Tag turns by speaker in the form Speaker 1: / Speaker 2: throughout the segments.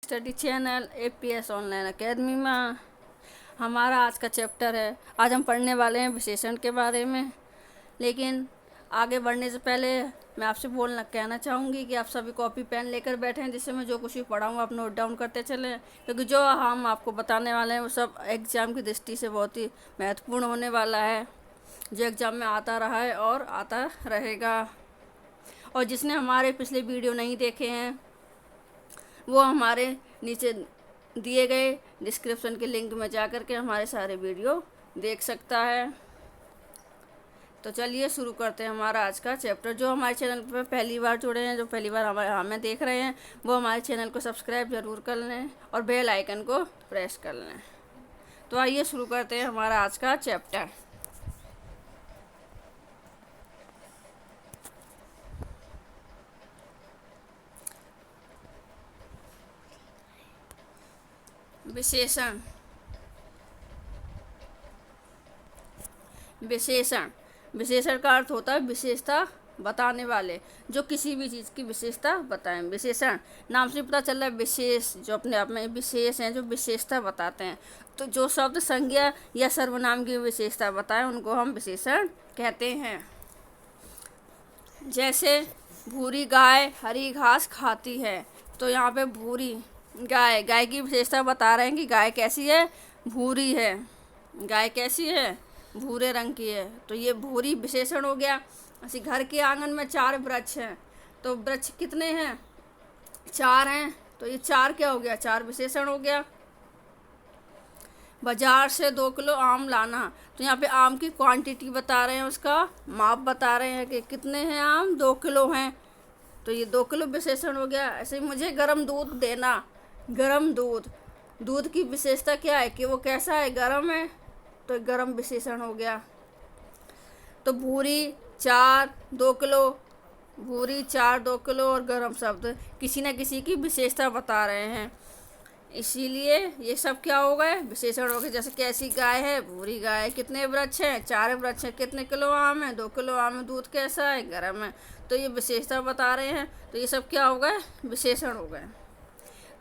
Speaker 1: Study channel APS online academy में हमारा आज का चैप्टर है। आज हम पढ़ने वाले हैं विशेषण के बारे में। लेकिन आगे बढ़ने से पहले मैं आपसे कहना चाहूँगी कि आप सभी कॉपी पेन लेकर बैठे हैं, जिससे मैं जो कुछ भी पढ़ाऊँगा आप नोट डाउन करते चलें, क्योंकि जो हम आपको बताने वाले हैं वो सब एग्ज़ाम की दृष्टि से बहुत ही महत्वपूर्ण होने वाला है, जो एग्ज़ाम में आता रहा है और आता रहेगा। और जिसने हमारे पिछले वीडियो नहीं देखे हैं वो हमारे नीचे दिए गए डिस्क्रिप्शन के लिंक में जा कर के हमारे सारे वीडियो देख सकता है। तो चलिए शुरू करते हैं हमारा आज का चैप्टर। जो हमारे चैनल पर पहली बार जुड़े हैं, जो पहली बार हमें देख रहे हैं, वो हमारे चैनल को सब्सक्राइब ज़रूर कर लें और बेल आइकन को प्रेस कर लें। तो आइए शुरू करते हैं हमारा आज का चैप्टर। विशेषण। विशेषण विशेषण का अर्थ होता है विशेषता बताने वाले, जो किसी भी चीज़ की विशेषता बताएं। विशेषण नाम से पता चल रहा है विशेष, जो अपने आप में विशेष हैं, जो विशेषता बताते हैं। तो जो शब्द संज्ञा या सर्वनाम की विशेषता बताएं उनको हम विशेषण कहते हैं। जैसे भूरी गाय हरी घास खाती है, तो यहाँ पे भूरी गाय की विशेषता बता रहे हैं कि गाय कैसी है, भूरी है। गाय कैसी है, भूरे रंग की है। तो ये भूरी विशेषण हो गया। ऐसे घर के आंगन में 4 वृक्ष हैं, तो वृक्ष कितने हैं, 4 हैं। तो ये 4 क्या हो गया, 4 विशेषण हो गया। बाजार से 2 किलो आम लाना, तो यहाँ पे आम की क्वांटिटी बता रहे हैं, उसका माप बता रहे हैं कि कितने हैं आम, 2 किलो हैं। तो ये 2 किलो विशेषण हो गया। ऐसे ही मुझे गर्म दूध देना, गर्म दूध की विशेषता क्या है कि वो कैसा है, गर्म है, तो गर्म विशेषण हो गया। तो भूरी 4 2 किलो, भूरी 4 2 किलो और गर्म शब्द किसी न किसी की विशेषता बता रहे हैं, इसीलिए ये सब क्या हो गए, विशेषण हो गए। जैसे कैसी गाय है, भूरी गाय है। कितने वृक्ष हैं, 4 वृक्ष हैं। कितने किलो आम है, 2 किलो आम है। दूध कैसा है, गर्म है। तो ये विशेषता बता रहे हैं। तो ये सब क्या हो गए, विशेषण हो गए।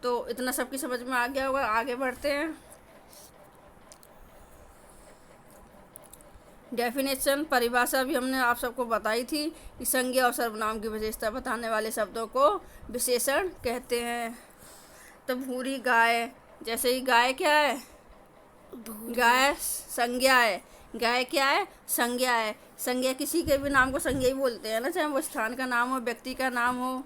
Speaker 1: तो इतना सबकी समझ में आ गया होगा। आगे बढ़ते हैं। डेफिनेशन, परिभाषा भी हमने आप सबको बताई थी कि संज्ञा और सर्वनाम की विशेषता बताने वाले शब्दों को विशेषण कहते हैं। तो भूरी गाय, जैसे ही गाय क्या है, गाय संज्ञा है। गाय क्या है, संज्ञा है। संज्ञा किसी के भी नाम को संज्ञा ही बोलते हैं ना, चाहे वो स्थान का नाम हो, व्यक्ति का नाम हो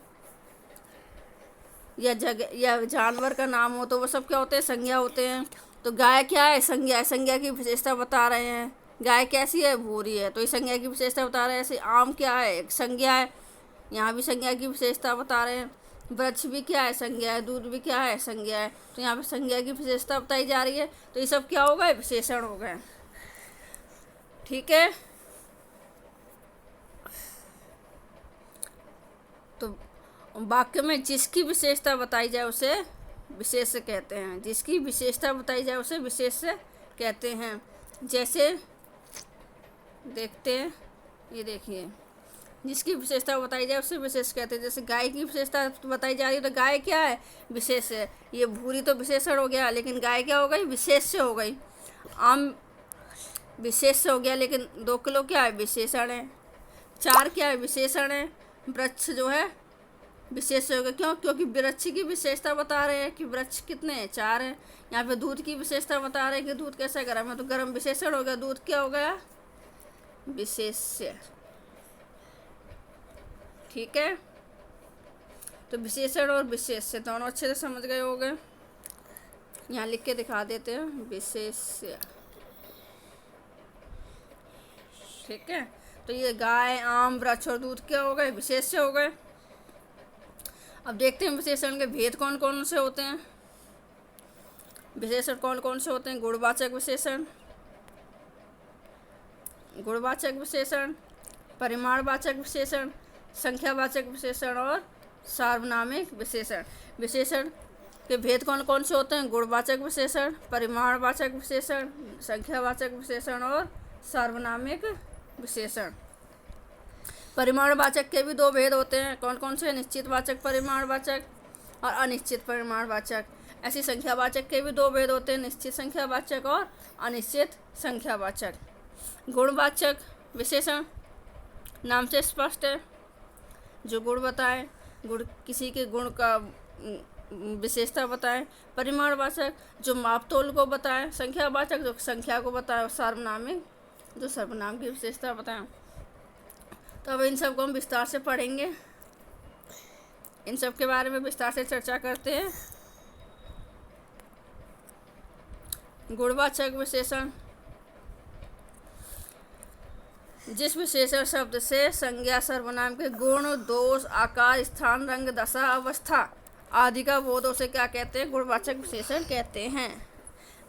Speaker 1: या जगह या जानवर का नाम हो, तो वो सब क्या होते हैं, संज्ञा होते हैं। तो गाय क्या है, संज्ञा है। संज्ञा की विशेषता बता रहे हैं। गाय कैसी है, भूरी है, तो ये संज्ञा की विशेषता बता रहे हैं। ऐसे आम क्या है, एक संज्ञा है, यहाँ भी संज्ञा की विशेषता बता रहे हैं। वृक्ष भी क्या है, संज्ञा है। दूध भी क्या है, संज्ञा है। तो यहाँ पे संज्ञा की विशेषता बताई जा रही है। तो ये सब क्या हो गए, विशेषण हो गए। ठीक है। तो वाक्य में जिसकी विशेषता बताई जाए उसे विशेष्य कहते हैं। जिसकी विशेषता बताई जाए उसे विशेष्य कहते हैं। जैसे देखते हैं, ये देखिए, जिसकी विशेषता बताई जाए उससे विशेष कहते हैं। जैसे गाय की विशेषता बताई जा रही है, तो गाय क्या है, विशेष है। ये भूरी तो विशेषण हो गया, लेकिन गाय क्या हो गई, विशेष्य हो गई। आम विशेष हो गया, लेकिन 2 किलो क्या है, विशेषण है। 4 क्या है, विशेषण है। वृक्ष जो है विशेष हो गया। क्यों, क्योंकि वृक्ष की विशेषता बता रहे हैं कि वृक्ष कितने हैं, 4 हैं। यहाँ पे दूध की विशेषता बता रहे हैं कि दूध कैसा गर्म है, तो गर्म विशेषण हो गया। दूध क्या हो गया, विशेष्य। ठीक है। तो विशेषण और विशेष्य दोनों अच्छे से समझ गए होंगे। यहाँ लिख के दिखा देते हैं, विशेष्य। ठीक है। तो ये गाय, आम, वृक्ष और दूध क्या हो गए, विशेष्य हो गए। अब देखते हैं विशेषण के भेद कौन कौन से होते हैं। विशेषण कौन कौन से होते हैं, गुणवाचक विशेषण, गुणवाचक विशेषण, परिमाणवाचक विशेषण, संख्यावाचक विशेषण और सार्वनामिक विशेषण। विशेषण के भेद कौन कौन से होते हैं, गुणवाचक विशेषण, परिमाणवाचक विशेषण, संख्यावाचक विशेषण और सार्वनामिक विशेषण। परिमाणवाचक के भी 2 भेद होते हैं। कौन कौन से, निश्चितवाचक परिमाणवाचक और अनिश्चित परिमाणवाचक। ऐसी संख्यावाचक के भी दो भेद होते हैं, निश्चित संख्यावाचक और अनिश्चित संख्यावाचक। गुणवाचक विशेषण नाम से स्पष्ट है, जो गुण बताएं, गुण किसी के गुण का विशेषता बताएं। परिमाणवाचक जो मापतोल को बताएं। संख्यावाचक जो संख्या को बताएं। और सर्वनामिक जो सर्वनाम की विशेषता बताएं। तो अब इन सब को हम विस्तार से पढ़ेंगे, इन सब के बारे में विस्तार से चर्चा करते हैं। गुणवाचक विशेषण जिस विशेषण शब्द से संज्ञा सर्वनाम के गुण, दोष, आकार, स्थान, रंग, दशा, अवस्था आदि का बोध, उसे क्या कहते हैं? गुणवाचक विशेषण कहते हैं।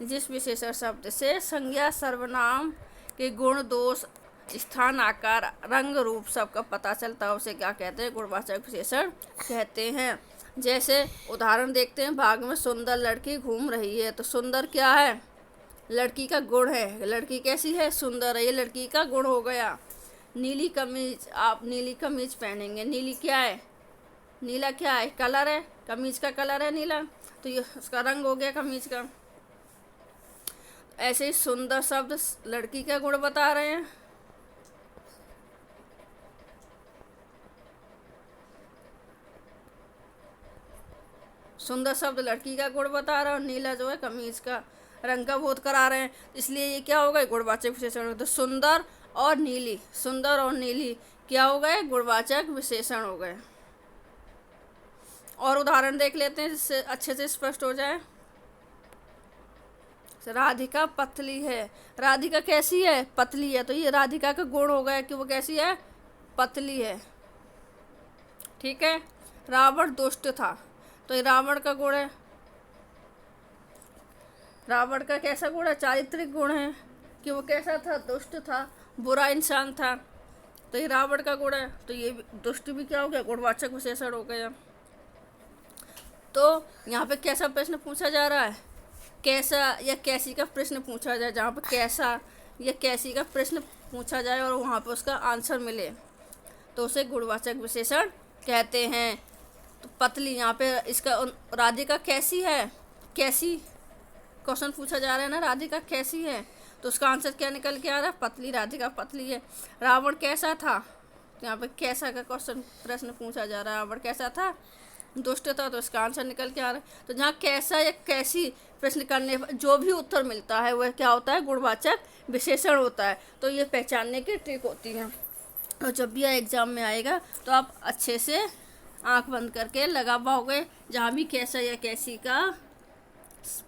Speaker 1: जिस विशेषण शब्द से संज्ञा सर्वनाम के गुण, दोष, स्थान, आकार, रंग, रूप सबका पता चलता है, उसे क्या कहते हैं? गुणवाचक विशेषण कहते हैं। जैसे उदाहरण देखते हैं, बाग में सुंदर लड़की घूम रही है। तो सुंदर क्या है? लड़की का गुण है। लड़की कैसी है? सुंदर है, ये लड़की का गुण हो गया। नीली कमीज, आप नीली कमीज पहनेंगे। नीली क्या है? नीला क्या है? कलर है, कमीज का कलर है नीला, तो ये उसका रंग हो गया कमीज का। ऐसे ही सुंदर शब्द लड़की का गुण बता रहे हैं। सुंदर शब्द लड़की का गुण बता रहा है और नीला जो है कमीज का रंग का बोध करा रहे हैं, इसलिए ये क्या हो गए? गुणवाचक विशेषण। तो सुंदर और नीली, सुंदर और नीली क्या हो गए? गुणवाचक विशेषण हो गए। और उदाहरण देख लेते हैं जिससे अच्छे से स्पष्ट हो जाए। राधिका पतली है। राधिका कैसी है? पतली है, तो ये राधिका का गुण हो गया कि वो कैसी है? पतली है। ठीक है। रावण दुष्ट था, तो ये रावण का गुण है। रावण का कैसा गुण है? चारित्रिक गुण है कि वो कैसा था? दुष्ट था, बुरा इंसान था, तो ये रावण का गुण है। तो ये दुष्ट भी क्या हो गया? गुणवाचक विशेषण हो गया। तो यहाँ पे कैसा प्रश्न पूछा जा रहा है? कैसा या कैसी का प्रश्न पूछा जाए। जहाँ पे कैसा या कैसी का प्रश्न पूछा जाए और वहाँ पे उसका आंसर मिले, तो उसे गुणवाचक विशेषण कहते हैं। तो पतली, यहाँ पे इसका राधिका कैसी है? कैसी क्वेश्चन पूछा जा रहा है ना, राधिका कैसी है, तो उसका आंसर क्या निकल के आ रहा है? पतली, राधिका पतली है। रावण कैसा था? तो यहाँ पे कैसा का क्वेश्चन प्रश्न पूछा जा रहा है। रावण कैसा था? दुष्ट था, तो इसका आंसर निकल के आ रहा है। तो जहाँ कैसा या कैसी प्रश्न करने जो भी उत्तर मिलता है वह क्या होता है? गुणवाचक विशेषण होता है। तो ये पहचानने की ट्रिक होती है। और जब भी एग्जाम में आएगा तो आप अच्छे से आंख बंद करके लगा पाओगे। जहाँ भी कैसा या कैसी का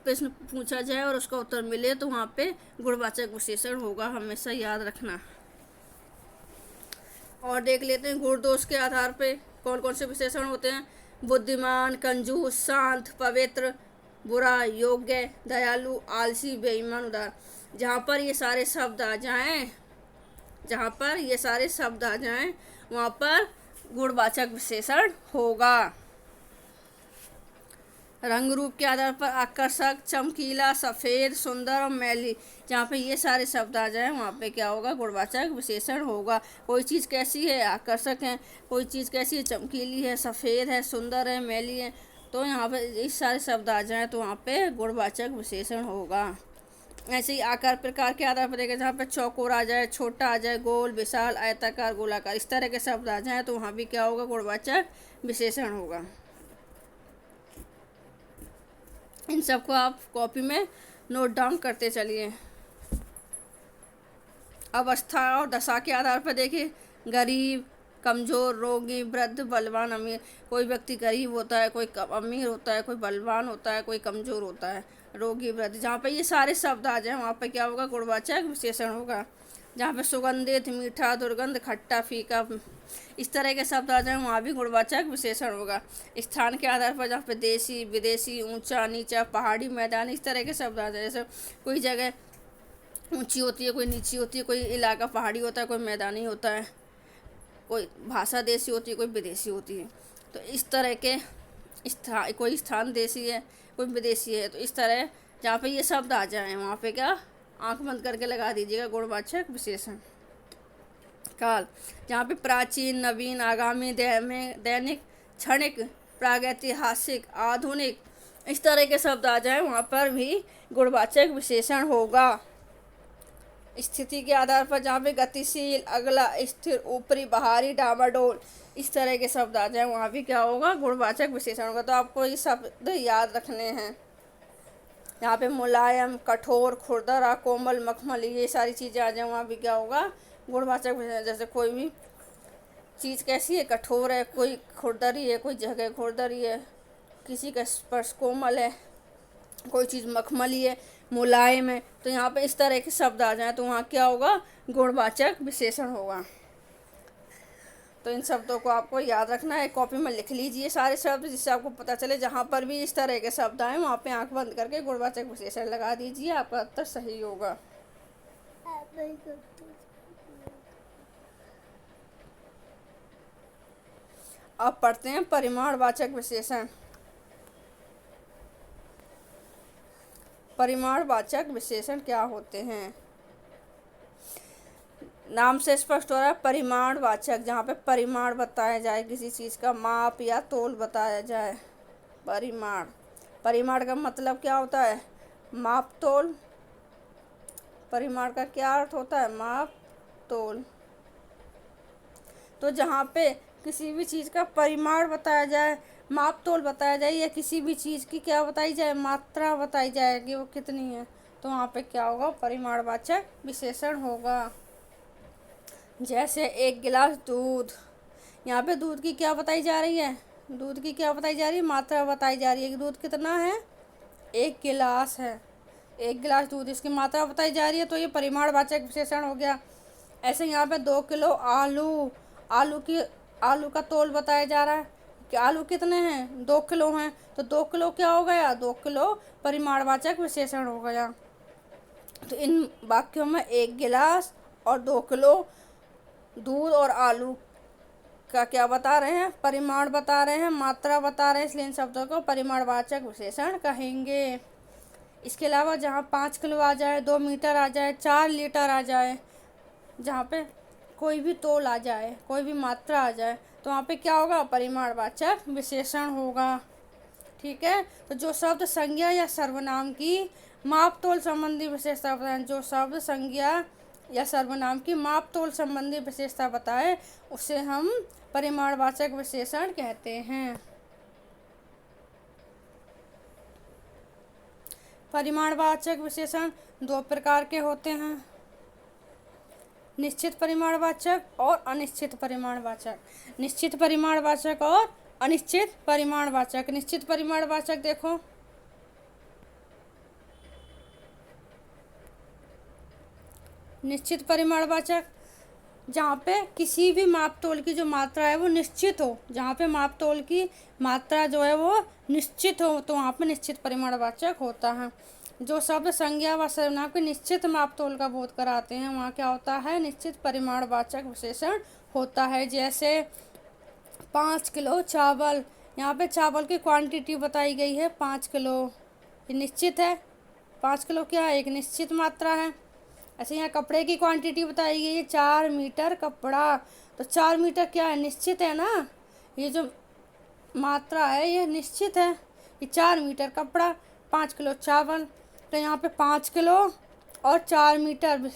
Speaker 1: प्रश्न पूछा जाए और उसका उत्तर मिले, तो वहाँ पे गुणवाचक विशेषण होगा, हमेशा याद रखना। और देख लेते हैं गुण दोष के आधार पे कौन कौन से विशेषण होते हैं। बुद्धिमान, कंजूस, शांत, पवित्र, बुरा, योग्य, दयालु, आलसी, बेईमान, उदार। जहाँ पर ये सारे शब्द आ जाएं, जहाँ पर ये सारे शब्द आ जाएं वहाँ पर गुणवाचक विशेषण होगा। रंग रूप के आधार पर आकर्षक, चमकीला, सफ़ेद, सुंदर और मैली। जहाँ पे ये सारे शब्द आ जाए वहाँ पे क्या होगा? गुणवाचक विशेषण होगा। कोई चीज़ कैसी है? आकर्षक है। कोई चीज़ कैसी है? चमकीली है, सफ़ेद है, सुंदर है, मैली है। तो यहाँ पे इस सारे शब्द आ जाएँ तो वहाँ पे गुणवाचक विशेषण होगा। ऐसे ही आकार प्रकार के आधार पर देखा, जहाँ पे चौकोर आ जाए, छोटा आ जाए, गोल, विशाल, आयताकार, गोलाकार, इस तरह के शब्द आ जाएँ तो वहाँ भी क्या होगा? गुणवाचक विशेषण होगा। इन सबको आप कॉपी में नोट डाउन करते चलिए। अवस्था और दशा के आधार पर देखिए, गरीब, कमज़ोर, रोगी, वृद्ध, बलवान, अमीर। कोई व्यक्ति गरीब होता है, कोई अमीर होता है, कोई बलवान होता है, कोई कमज़ोर होता है, रोगी, वृद्ध। जहाँ पे ये सारे शब्द आ जाए वहाँ पे क्या होगा? गुणवाचक विशेषण होगा। जहाँ पे सुगंधित, मीठा, दुर्गंध, खट्टा, फीका, इस तरह के शब्द आ जाए वहाँ भी गुणवाचक विशेषण होगा। स्थान के आधार पर जहाँ पे देशी, विदेशी, ऊंचा, नीचा, पहाड़ी, मैदान, इस तरह के शब्द आ जाए। जैसे कोई जगह ऊंची होती है, कोई नीची होती है, कोई इलाका पहाड़ी होता है, कोई मैदानी होता है, कोई भाषा देशी होती है, कोई विदेशी होती है। तो इस तरह के कोई स्थान देशी है, कोई विदेशी है। तो इस तरह जहाँ पे ये शब्द आ जाए वहाँ पे क्या आंख बंद करके लगा दीजिएगा? गुणवाचक विशेषण। काल, जहाँ पे प्राचीन, नवीन, आगामी, दैनिक, क्षणिक, प्रागैतिहासिक, आधुनिक, इस तरह के शब्द आ जाए वहाँ पर भी गुणवाचक विशेषण होगा। स्थिति के आधार पर जहाँ पे गतिशील, अगला, स्थिर, ऊपरी, बाहरी, डामाडोल, इस तरह के शब्द आ जाए वहाँ भी क्या होगा, गुणवाचक विशेषण होगा। तो आपको ये शब्द याद रखने हैं। यहाँ पे मुलायम, कठोर, खुरदरा, कोमल, मखमली, ये सारी चीज़ें आ जाए वहाँ भी क्या होगा, गुणवाचक विशेषण। जैसे कोई भी चीज़ कैसी है, कठोर है, कोई खुरदरी है, कोई जगह खुरदरी है, किसी का स्पर्श कोमल है, कोई चीज़ मखमली है, मुलायम है, तो यहाँ पे इस तरह के शब्द आ जाए तो वहाँ क्या होगा, गुणवाचक विशेषण होगा। तो इन शब्दों को आपको याद रखना है, कॉपी में लिख लीजिए सारे शब्द, जिससे आपको पता चले जहाँ पर भी इस तरह के शब्द आए वहाँ पे आंख बंद करके गुणवाचक विशेषण लगा दीजिए, आपका उत्तर सही होगा। अब पढ़ते हैं परिमाणवाचक विशेषण। परिमाणवाचक विशेषण क्या होते हैं? नाम से स्पष्ट हो रहा है, परिमाणवाचक, जहाँ पे परिमाण बताया जाए, किसी चीज़ का माप या तोल बताया जाए। परिमाण, परिमाण का मतलब क्या होता है, माप तोल। परिमाण का क्या अर्थ होता है, माप तोल। तो जहाँ पे किसी भी चीज़ का परिमाण बताया जाए, माप तोल बताया जाए, या किसी भी चीज़ की क्या बताई जाए, मात्रा बताई जाए कि वो कितनी है, तो वहाँ पे क्या होगा, परिमाणवाचक विशेषण होगा। जैसे एक गिलास दूध, यहाँ पे दूध की क्या बताई जा रही है, दूध की क्या बताई जा रही है, मात्रा बताई जा रही है कि दूध कितना है, 1 गिलास है, 1 गिलास दूध, इसकी मात्रा बताई जा रही है, तो ये परिमाणवाचक विशेषण हो गया। ऐसे यहाँ पे 2 किलो आलू, आलू का तोल बताया जा रहा है कि आलू कितने हैं, 2 किलो हैं, तो 2 किलो क्या हो गया, 2 किलो परिमाणवाचक विशेषण हो गया। तो इन वाक्यों में 1 गिलास और 2 किलो दूध और आलू का क्या बता रहे हैं, परिमाण बता रहे हैं, मात्रा बता रहे हैं, इसलिए इन शब्दों को परिमाणवाचक विशेषण कहेंगे। इसके अलावा जहाँ 5 किलो आ जाए, 2 मीटर आ जाए, 4 लीटर आ जाए, जहाँ पे कोई भी तोल आ जाए, कोई भी मात्रा आ जाए, तो वहाँ पे क्या होगा, परिमाणवाचक विशेषण होगा। ठीक है, तो जो शब्द संज्ञा या सर्वनाम की माप तोल संबंधी विशेषता बताएं, जो शब्द संज्ञा या सर्वनाम की माप तोल संबंधी विशेषता बताए उसे हम परिमाणवाचक विशेषण कहते हैं। परिमाणवाचक विशेषण 2 प्रकार के होते हैं, निश्चित परिमाणवाचक और अनिश्चित परिमाणवाचक। निश्चित परिमाणवाचक और अनिश्चित परिमाणवाचक। निश्चित परिमाणवाचक देखो, निश्चित परिमाणवाचक जहाँ पे किसी भी माप तोल की जो मात्रा है वो निश्चित हो, जहाँ पे माप तोल की मात्रा जो है वो निश्चित हो, तो वहाँ पे निश्चित परिमाणवाचक होता है। जो शब्द संज्ञा व सर्वनाम के निश्चित माप तोल का बोध कराते हैं वहाँ क्या होता है, निश्चित परिमाणवाचक विशेषण होता है। जैसे 5 किलो चावल, यहाँ पे चावल की क्वांटिटी बताई गई है 5 किलो, ये निश्चित है, 5 किलो क्या है, एक निश्चित मात्रा है। ऐसे यहाँ कपड़े की क्वांटिटी बताई गई है 4 मीटर कपड़ा, तो 4 मीटर क्या है, निश्चित है ना, ये जो मात्रा है ये निश्चित है, ये 4 मीटर कपड़ा, 5 किलो चावल, तो यहाँ पे 5 किलो और 4 मीटर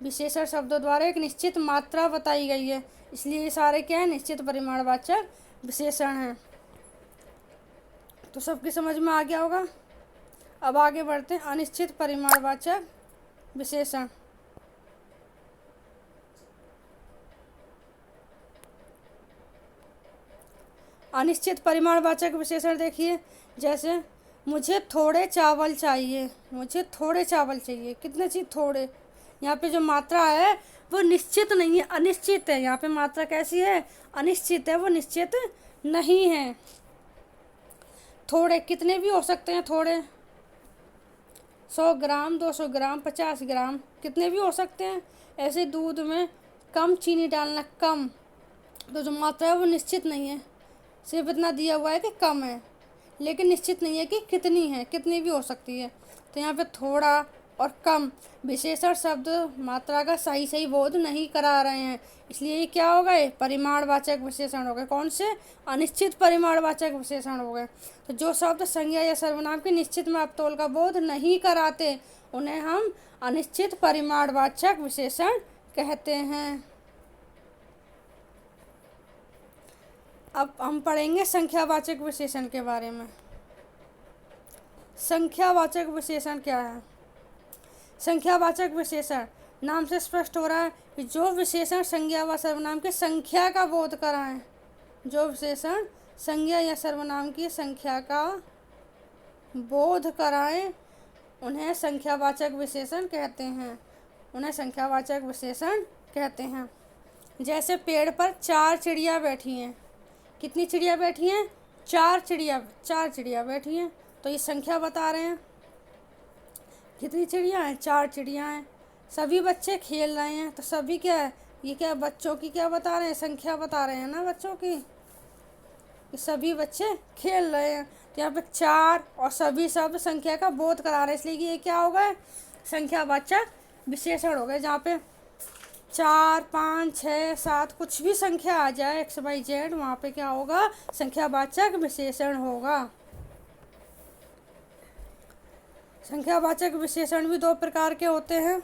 Speaker 1: विशेषण शब्दों द्वारा एक निश्चित मात्रा बताई गई है, इसलिए ये सारे क्या है, निश्चित परिमाणवाचक विशेषण हैं। तो सबकी समझ में आ गया होगा। अब आगे बढ़ते हैं अनिश्चित परिमाणवाचक विशेषण। अनिश्चित परिमाणवाचक विशेषण देखिए, जैसे मुझे थोड़े चावल चाहिए, मुझे थोड़े चावल चाहिए, कितने चाहिए, थोड़े। यहाँ पे जो मात्रा है वो निश्चित नहीं है, अनिश्चित है। यहाँ पे मात्रा कैसी है, अनिश्चित है, वो निश्चित नहीं है। थोड़े कितने भी हो सकते हैं, थोड़े 100 ग्राम, 200 ग्राम, 50 ग्राम, कितने भी हो सकते हैं। ऐसे दूध में कम चीनी डालना, कम, तो जो मात्रा है वो निश्चित नहीं है, सिर्फ इतना दिया हुआ है कि कम है, लेकिन निश्चित नहीं है कि कितनी है, कितनी भी हो सकती है। तो यहाँ पे थोड़ा और कम विशेषण शब्द मात्रा का सही सही बोध नहीं करा रहे हैं, इसलिए ये क्या हो गए, परिमाणवाचक विशेषण हो गए। कौन से, अनिश्चित परिमाणवाचक विशेषण हो गए। तो जो शब्द संज्ञा या सर्वनाम की निश्चित मापतोल का बोध नहीं कराते उन्हें हम अनिश्चित परिमाणवाचक विशेषण कहते हैं। अब हम पढ़ेंगे संख्यावाचक विशेषण के बारे में। संख्यावाचक विशेषण क्या है? संख्यावाचक विशेषण नाम से स्पष्ट हो रहा है कि जो विशेषण संज्ञा व सर्वनाम की संख्या का बोध कराएं, जो विशेषण संज्ञा या सर्वनाम की संख्या का बोध कराएं उन्हें संख्यावाचक विशेषण कहते हैं, उन्हें संख्यावाचक विशेषण कहते हैं। जैसे पेड़ पर 4 चिड़िया बैठी हैं। कितनी चिड़िया बैठी हैं? 4 चिड़िया बैठी हैं। तो ये संख्या बता रहे हैं। कितनी चिड़िया हैं? 4 चिड़िया हैं। सभी बच्चे खेल रहे हैं, तो सभी क्या है, ये क्या बच्चों की क्या बता रहे हैं, संख्या बता रहे हैं ना बच्चों की, कि सभी बच्चे खेल रहे हैं। तो यहाँ पे 4 और सभी शब्द संख्या का बोध करा रहे हैं, इसलिए ये क्या हो गए, संख्यावाचक विशेषण हो गए। जहाँ पे 4, 5, 6, 7 कुछ भी संख्या आ जाए XYZ, वहाँ पे क्या होगा, संख्यावाचक विशेषण होगा। संख्यावाचक विशेषण भी 2 प्रकार के होते हैं,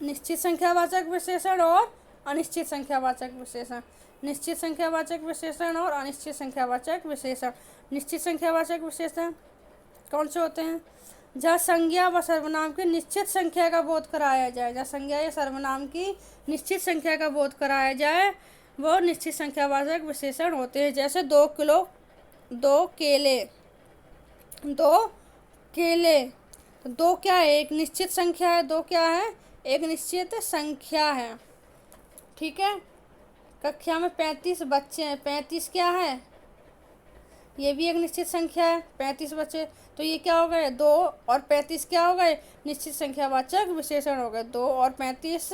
Speaker 1: निश्चित संख्यावाचक विशेषण और अनिश्चित संख्यावाचक विशेषण। निश्चित संख्यावाचक विशेषण और अनिश्चित संख्यावाचक विशेषण। निश्चित संख्यावाचक विशेषण कौन से होते हैं? जहाँ संज्ञा व सर्वनाम की निश्चित संख्या का बोध कराया जाए, जहाँ संज्ञा या सर्वनाम की निश्चित संख्या का बोध कराया जाए वो निश्चित संख्यावाचक विशेषण होते हैं। जैसे 2 किलो, 2 केले, 2 केले। तो 2 क्या है, एक निश्चित संख्या है। 2 क्या है, एक निश्चित संख्या है। ठीक है। कक्षा में 35 बच्चे हैं। 35 क्या है, ये भी एक निश्चित संख्या है, 35 बच्चे। तो ये क्या हो गए, 2 और 35 क्या हो गए, निश्चित संख्यावाचक विशेषण हो गए। 2 और 35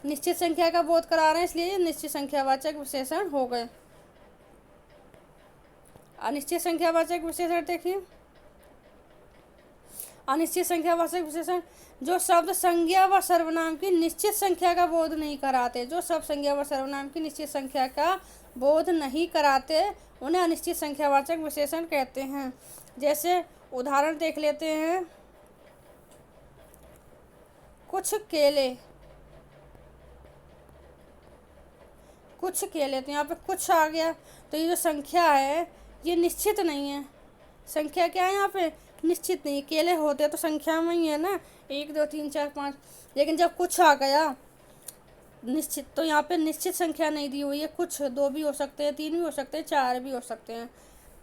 Speaker 1: निश्चित संख्या का बोध करा रहे हैं, इसलिए निश्चित संख्यावाचक विशेषण हो गए। अनिश्चित संख्यावाचक विशेषण देखिए। अनिश्चित संख्यावाचक विशेषण जो शब्द संज्ञा व सर्वनाम की निश्चित संख्या का बोध नहीं कराते, जो शब्द संज्ञा व सर्वनाम की निश्चित संख्या का बोध नहीं कराते उन्हें अनिश्चित संख्यावाचक विशेषण कहते हैं। जैसे उदाहरण देख लेते हैं, कुछ केले, कुछ केले। तो यहाँ पे कुछ आ गया, तो ये जो संख्या है ये निश्चित नहीं है। संख्या क्या है यहाँ पे, निश्चित नहीं। केले होते तो संख्या में ही है ना, 1, 2, 3, 4, 5। लेकिन जब कुछ आ गया निश्चित, तो यहाँ पे निश्चित संख्या नहीं दी हुई है। कुछ 2 भी हो सकते हैं, 3 भी हो सकते हैं, 4 भी हो सकते हैं।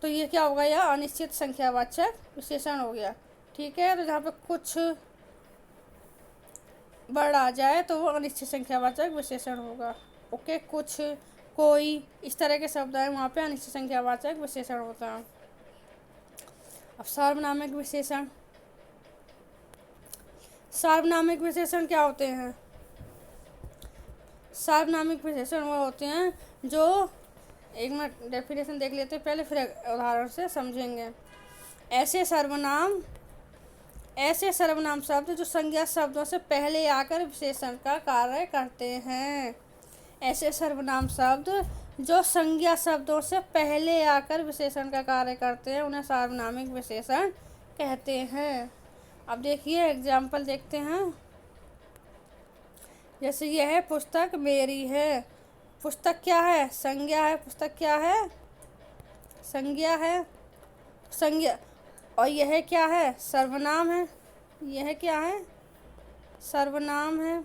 Speaker 1: तो ये क्या होगा, यह अनिश्चित संख्यावाचक विशेषण हो गया। ठीक है। तो जहाँ पे कुछ वर्ड आ जाए तो वो अनिश्चित संख्यावाचक विशेषण होगा। ओके। कुछ, कोई, इस तरह के शब्द आए वहाँ पे अनिश्चित संख्यावाचक विशेषण होता है। अब सार्वनामिक विशेषण। सार्वनामिक विशेषण क्या होते हैं? सार्वनामिक विशेषण वो होते हैं जो, एक मिनट डेफिनेशन देख लेते हैं पहले, फिर उदाहरण से समझेंगे। ऐसे सर्वनाम शब्द जो संज्ञा शब्दों से पहले आकर विशेषण का कार्य करते हैं। ऐसे सर्वनाम शब्द जो संज्ञा शब्दों से पहले आकर विशेषण का कार्य करते हैं उन्हें सार्वनामिक विशेषण कहते हैं। अब देखिए एग्जाम्पल देखते हैं। जैसे यह है पुस्तक मेरी है। पुस्तक क्या है, संज्ञा है। पुस्तक क्या है, संज्ञा है। संज्ञा, और यह क्या है, सर्वनाम है। यह क्या है, सर्वनाम है।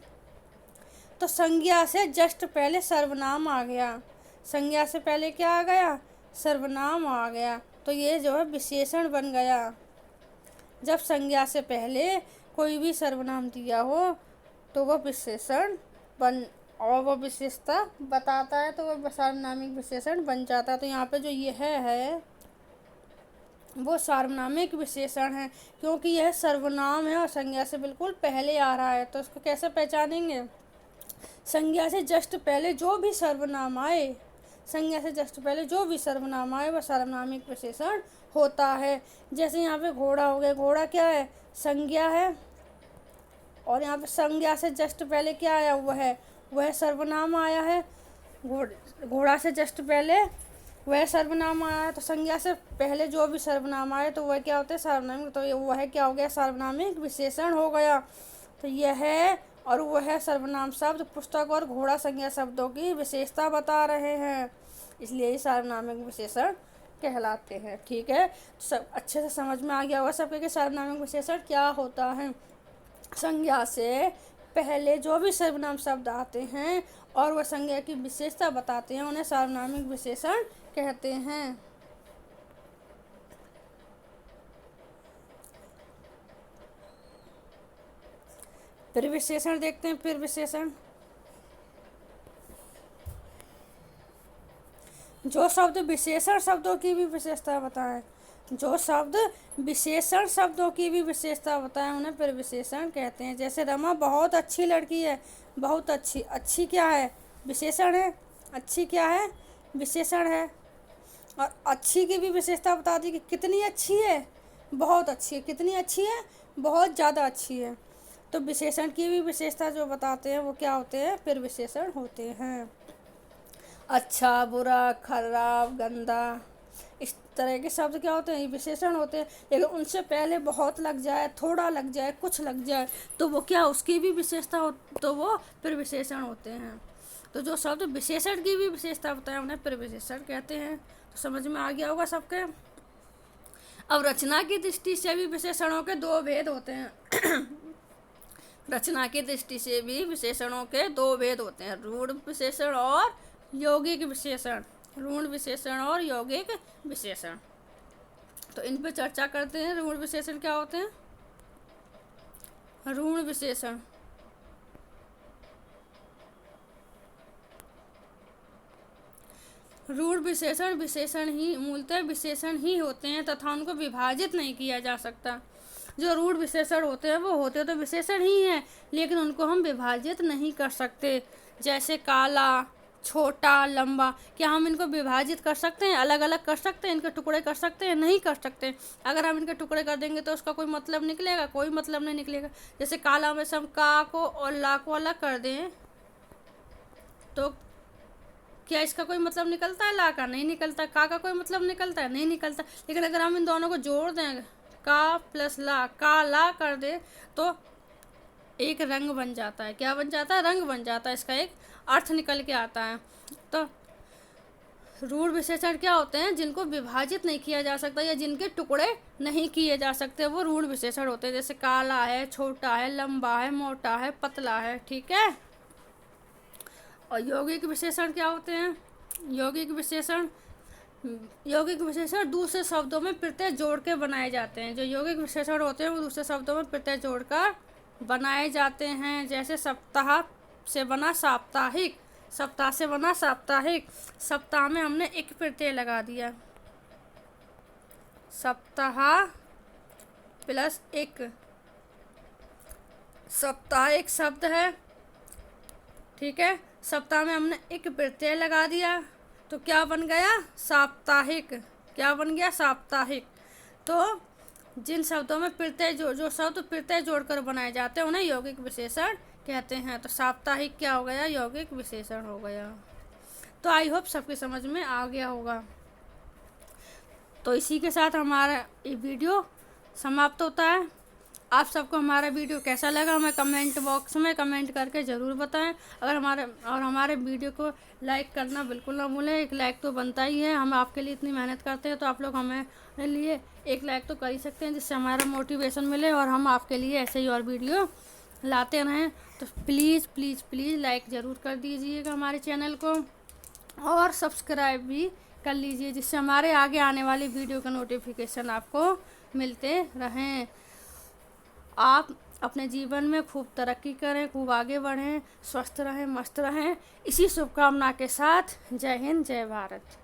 Speaker 1: तो संज्ञा से जस्ट पहले सर्वनाम आ गया। संज्ञा से पहले क्या आ गया, सर्वनाम आ गया। तो ये जो है विशेषण बन गया। जब संज्ञा से पहले कोई भी सर्वनाम दिया हो तो वह विशेषण बन, और वह विशेषता बताता है तो वह सार्वनामिक विशेषण बन जाता है। तो यहाँ पे जो यह है वो सार्वनामिक विशेषण है, क्योंकि यह सर्वनाम है और संज्ञा से बिल्कुल पहले आ रहा है। तो इसको कैसे पहचानेंगे, संज्ञा से जस्ट पहले जो भी सर्वनाम आए, संज्ञा से जस्ट पहले जो भी सर्वनाम आए वह सार्वनामिक विशेषण होता है। जैसे यहाँ पे घोड़ा हो गया, घोड़ा क्या है, संज्ञा है, और यहाँ पे संज्ञा से जस्ट पहले क्या आया, वह सर्वनाम आया है। घोड़ा से जस्ट पहले वह सर्वनाम आया है, तो संज्ञा से पहले जो भी सर्वनाम आए तो वह क्या होते हैं, सर्वनाम। तो वह क्या हो गया, सार्वनामिक विशेषण हो गया। तो यह और वह सर्वनाम शब्द पुस्तक और घोड़ा संज्ञा शब्दों की विशेषता बता रहे हैं, इसलिए ये सार्वनामिक विशेषण कहलाते हैं। ठीक है, सब अच्छे से समझ में आ गया होगा सबके कि सार्वनामिक विशेषण क्या होता है। संज्ञा से पहले जो भी सर्वनाम शब्द आते हैं और वह संज्ञा की विशेषता बताते हैं, उन्हें सार्वनामिक विशेषण कहते हैं। फिर विशेषण देखते हैं। फिर विशेषण, जो शब्द विशेषण शब्दों की भी विशेषता बताएं, जो शब्द विशेषण शब्दों की भी विशेषता बताएं उन्हें फिर विशेषण कहते हैं। जैसे रमा बहुत अच्छी लड़की है, बहुत अच्छी, अच्छी क्या है, विशेषण है, अच्छी क्या है, विशेषण है। और अच्छी की भी विशेषता बता दी कि कितनी अच्छी है, बहुत अच्छी है, कितनी अच्छी है, बहुत ज़्यादा अच्छी है। तो विशेषण की भी विशेषता जो बताते हैं वो क्या होते हैं, फिर विशेषण होते हैं। अच्छा, बुरा, खराब, गंदा, इस तरह के शब्द क्या होते हैं, ये विशेषण होते हैं। लेकिन उनसे पहले बहुत लग जाए, थोड़ा लग जाए, कुछ लग जाए तो वो क्या, उसकी भी विशेषता हो, तो वो फिर विशेषण होते हैं। तो जो शब्द विशेषण की भी विशेषता बताए उन्हें फिर विशेषण कहते हैं। तो समझ में आ गया होगा सबके। अब रचना की दृष्टि से भी विशेषणों के दो भेद होते हैं। रचना की दृष्टि से भी विशेषणों के दो भेद होते हैं, रूढ़ विशेषण और यौगिक विशेषण। रूढ़ विशेषण और यौगिक विशेषण, तो इन पे चर्चा करते हैं। रूढ़ विशेषण क्या होते हैं, रूढ़ विशेषण, रूढ़ विशेषण विशेषण ही मूलतः विशेषण ही होते हैं तथा उनको विभाजित नहीं किया जा सकता। जो रूढ़ विशेषण होते हैं वो होते तो विशेषण ही हैं, लेकिन उनको हम विभाजित नहीं कर सकते। जैसे काला, छोटा, लंबा, क्या हम इनको विभाजित कर सकते हैं, अलग अलग कर सकते हैं, इनके टुकड़े कर सकते हैं, नहीं कर सकते। अगर हम इनके टुकड़े कर देंगे तो उसका कोई मतलब निकलेगा, कोई मतलब नहीं निकलेगा। जैसे काला में से हम का को और ला को अलग कर दें तो क्या इसका कोई मतलब निकलता है, ला का नहीं निकलता, का कोई मतलब निकलता है, नहीं निकलता। लेकिन अगर हम इन दोनों को जोड़ दें, का प्लस ला, का ला कर दे तो एक रंग बन जाता है। क्या बन जाता है, रंग बन जाता है, इसका एक अर्थ निकल के आता है। तो रूढ़ विशेषण क्या होते हैं, जिनको विभाजित नहीं किया जा सकता या जिनके टुकड़े नहीं किए जा सकते, वो रूढ़ विशेषण होते हैं। जैसे काला है, छोटा है, लंबा है, मोटा है, पतला है। ठीक है। और यौगिक विशेषण क्या होते हैं, यौगिक विशेषण, यौगिक विशेषण दूसरे शब्दों में प्रत्यय जोड़ के बनाए जाते हैं। जो यौगिक विशेषण होते हैं वो दूसरे शब्दों में प्रत्यय जोड़कर बनाए जाते हैं। जैसे सप्ताह से बना साप्ताहिक, सप्ताह से बना साप्ताहिक, सप्ताह में हमने एक प्रत्यय लगा दिया, सप्ताह प्लस एक, सप्ताह एक शब्द है। ठीक है, सप्ताह में हमने एक प्रत्यय लगा दिया तो क्या बन गया, साप्ताहिक। क्या बन गया, साप्ताहिक। तो जिन शब्दों में प्रत्यय जो शब्द प्रत्यय जोड़कर बनाए जाते हैं उन्हें यौगिक विशेषण कहते हैं। तो साप्ताहिक क्या हो गया, यौगिक विशेषण हो गया। तो आई होप सबकी समझ में आ गया होगा। तो इसी के साथ हमारा ये वीडियो समाप्त होता है। आप सबको हमारा वीडियो कैसा लगा हमें कमेंट बॉक्स में कमेंट करके ज़रूर बताएं। अगर हमारे वीडियो को लाइक करना बिल्कुल ना भूलें, एक लाइक तो बनता ही है। हम आपके लिए इतनी मेहनत करते हैं तो आप लोग हमारे लिए एक लाइक तो कर ही सकते हैं, जिससे हमारा मोटिवेशन मिले और हम आपके लिए ऐसे ही और वीडियो लाते रहें। तो प्लीज़ प्लीज़ प्लीज़ लाइक ज़रूर कर दीजिएगा हमारे चैनल को, और सब्सक्राइब भी कर लीजिए, जिससे हमारे आगे आने वाली वीडियो का नोटिफिकेशन आपको मिलते रहें। आप अपने जीवन में खूब तरक्की करें, खूब आगे बढ़ें, स्वस्थ रहें, मस्त रहें। इसी शुभकामना के साथ जय हिंद, जय भारत।